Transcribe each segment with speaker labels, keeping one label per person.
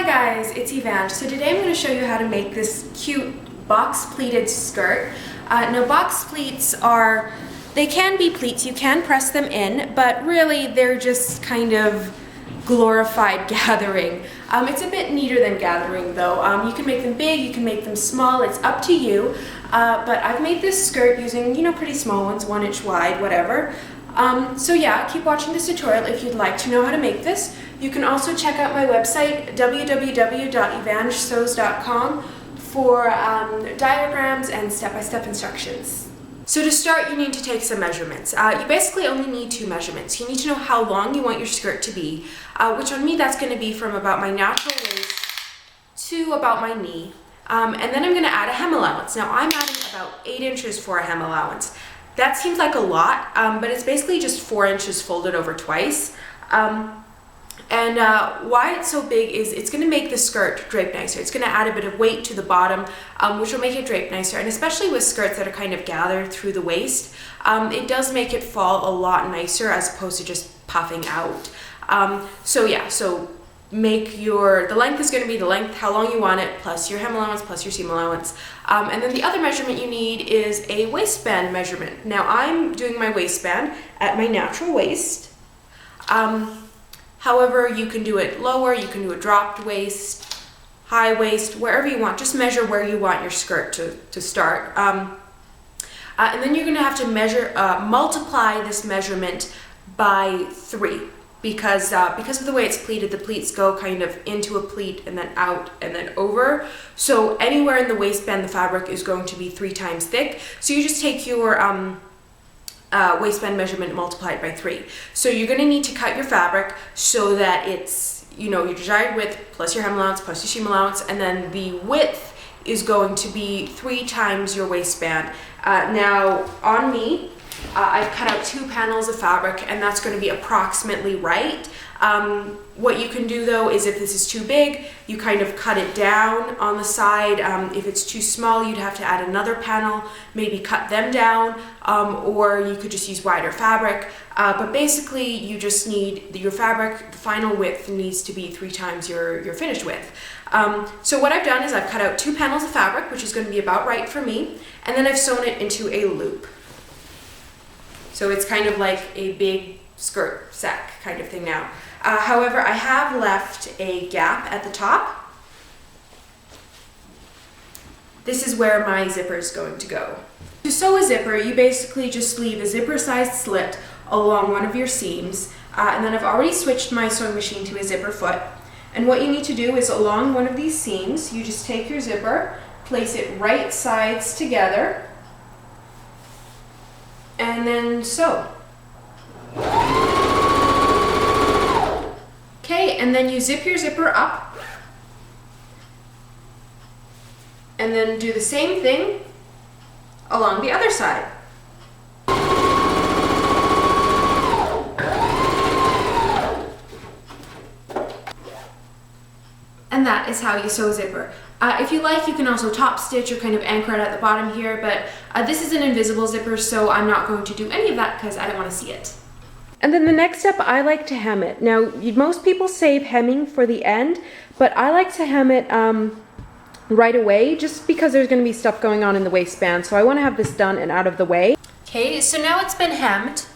Speaker 1: guys, it's Evange. So today I'm going to show you how to make this cute box pleated skirt. Now box pleats they can be pleats, you can press them in, but really they're just kind of glorified gathering. It's a bit neater than gathering though. You can make them big, you can make them small, it's up to you. But I've made this skirt using, pretty small ones, 1 inch wide, whatever. So yeah, keep watching this tutorial if you'd like to know how to make this. You can also check out my website, www.evangesews.com, for diagrams and step-by-step instructions. So to start, you need to take some measurements. You basically only need 2 measurements. You need to know how long you want your skirt to be, which on me that's going to be from about my natural waist to about my knee. And then I'm going to add a hem allowance. Now I'm adding about 8 inches for a hem allowance. That seems like a lot, but it's basically just 4 inches folded over twice. Why it's so big is it's going to make the skirt drape nicer. It's going to add a bit of weight to the bottom, which will make it drape nicer. And especially with skirts that are kind of gathered through the waist, it does make it fall a lot nicer as opposed to just puffing out. So the length is going to be the length, how long you want it, plus your hem allowance, plus your seam allowance. And then the other measurement you need is a waistband measurement. Now I'm doing my waistband at my natural waist. However, you can do it lower, you can do a dropped waist, high waist, wherever you want. Just measure where you want your skirt to start. And then you're going to have to multiply this measurement by 3 because of the way it's pleated, the pleats go kind of into a pleat and then out and then over. So anywhere in the waistband, the fabric is going to be 3 times thick. So you just take your waistband measurement multiplied by 3. So you're going to need to cut your fabric so that it's, your desired width plus your hem allowance plus your seam allowance, and then the width is going to be 3 times your waistband. Now on me, I've cut out 2 panels of fabric, and that's going to be approximately right. What you can do though is if this is too big, you kind of cut it down on the side. If it's too small, you'd have to add another panel, maybe cut them down, or you could just use wider fabric. But basically you just need your fabric, the final width needs to be 3 times your finished width. So what I've done is I've cut out 2 panels of fabric, which is going to be about right for me, and then I've sewn it into a loop. So it's kind of like a big skirt sack kind of thing now. However, I have left a gap at the top. This is where my zipper is going to go. To sew a zipper, you basically just leave a zipper-sized slit along one of your seams, and then I've already switched my sewing machine to a zipper foot. And what you need to do is along one of these seams, you just take your zipper, place it right sides together, and then sew. Okay, and then you zip your zipper up, and then do the same thing along the other side. And that is how you sew a zipper. If you like, you can also top stitch or kind of anchor it at the bottom here, but this is an invisible zipper, so I'm not going to do any of that because I don't want to see it. And then the next step, I like to hem it. Now, most people save hemming for the end, but I like to hem it right away just because there's going to be stuff going on in the waistband, so I want to have this done and out of the way. Okay, so now it's been hemmed,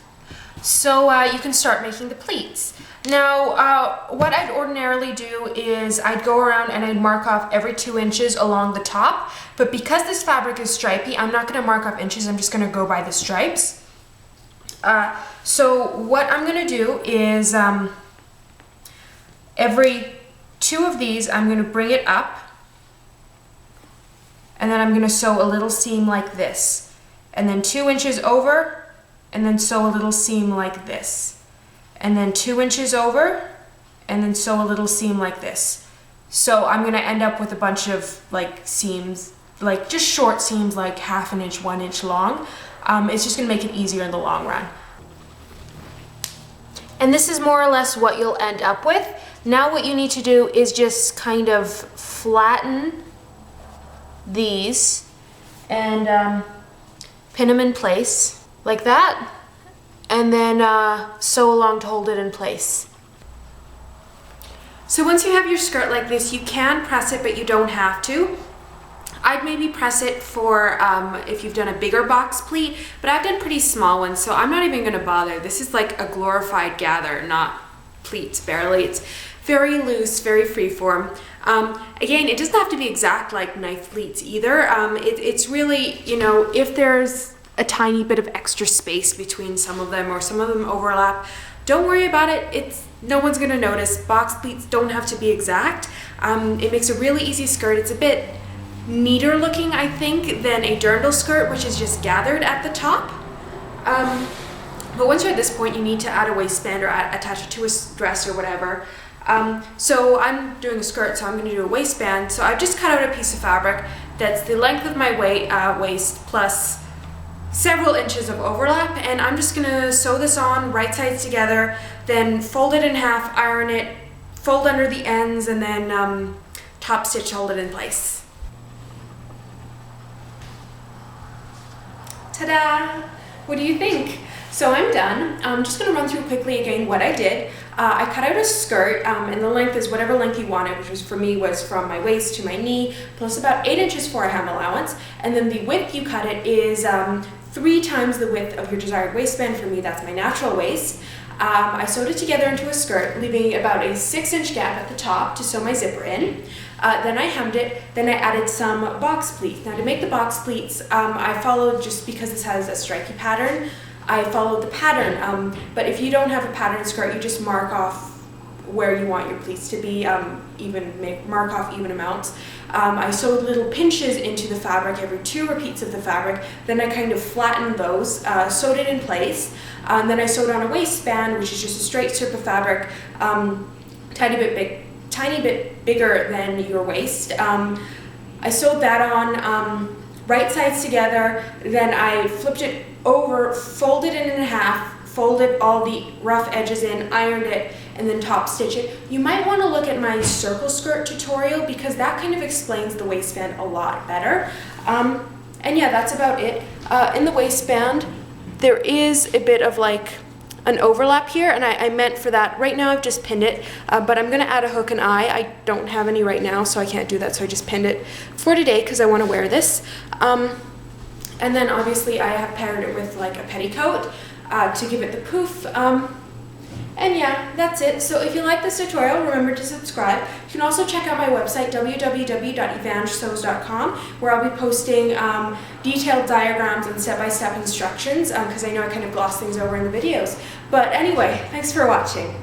Speaker 1: so you can start making the pleats. Now, what I'd ordinarily do is I'd go around and I'd mark off every 2 inches along the top, but because this fabric is stripy, I'm not going to mark off inches, I'm just going to go by the stripes. So what I'm going to do is every 2 of these, I'm going to bring it up, and then I'm going to sew a little seam like this, and then 2 inches over, and then sew a little seam like this. And then 2 inches over, and then sew a little seam like this. So I'm gonna end up with a bunch of seams, just short seams, like 1/2 inch, 1 inch long. It's just gonna make it easier in the long run. And this is more or less what you'll end up with. Now what you need to do is just kind of flatten these and pin them in place like that. And then sew along to hold it in place. So once you have your skirt like this, you can press it, but you don't have to. I'd maybe press it for if you've done a bigger box pleat, but I've done pretty small ones, so I'm not even gonna bother. This is like a glorified gather, not pleats barely. It's very loose, very freeform. Again, it doesn't have to be exact like knife pleats either. It's really, you know, if there's a tiny bit of extra space between some of them or some of them overlap, don't worry about it. No one's gonna notice. Box pleats don't have to be exact. It makes a really easy skirt. It's a bit neater looking, I think, than a dirndl skirt, which is just gathered at the top. But once you're at this point, you need to add a waistband or attach it to a dress or whatever. So I'm doing a skirt, so I'm going to do a waistband. So I've just cut out a piece of fabric that's the length of my waist plus several inches of overlap, and I'm just going to sew this on right sides together, then fold it in half, iron it, fold under the ends, and then top stitch, hold it in place. Ta-da! What do you think? So I'm done. I'm just going to run through quickly again what I did. I cut out a skirt, and the length is whatever length you wanted, which was, for me, was from my waist to my knee, plus about 8 inches for a hem allowance. And then the width you cut it is 3 times the width of your desired waistband. For me, that's my natural waist. I sewed it together into a skirt, leaving about a 6-inch gap at the top to sew my zipper in. Then I hemmed it, then I added some box pleats. Now to make the box pleats, I followed, just because this has a stripy pattern, I followed the pattern, but if you don't have a pattern skirt, you just mark off where you want your pleats to be, mark off even amounts. I sewed little pinches into the fabric every 2 repeats of the fabric, then I kind of flattened those, sewed it in place, then I sewed on a waistband, which is just a straight strip of fabric, tiny bit bigger than your waist. I sewed that on right sides together, then I flipped it over, folded it in half, folded all the rough edges in, ironed it, and then top stitch it. You might want to look at my circle skirt tutorial because that kind of explains the waistband a lot better. And yeah, that's about it. In the waistband, there is a bit of like an overlap here, and I meant for that. Right now I've just pinned it, but I'm gonna add a hook and eye. I don't have any right now, so I can't do that, so I just pinned it for today because I want to wear this. And then obviously I have paired it with like a petticoat to give it the poof. And yeah, that's it. So if you like this tutorial, remember to subscribe. You can also check out my website, www.evangeline.com, where I'll be posting detailed diagrams and step-by-step instructions, because I know I kind of gloss things over in the videos. But anyway, thanks for watching.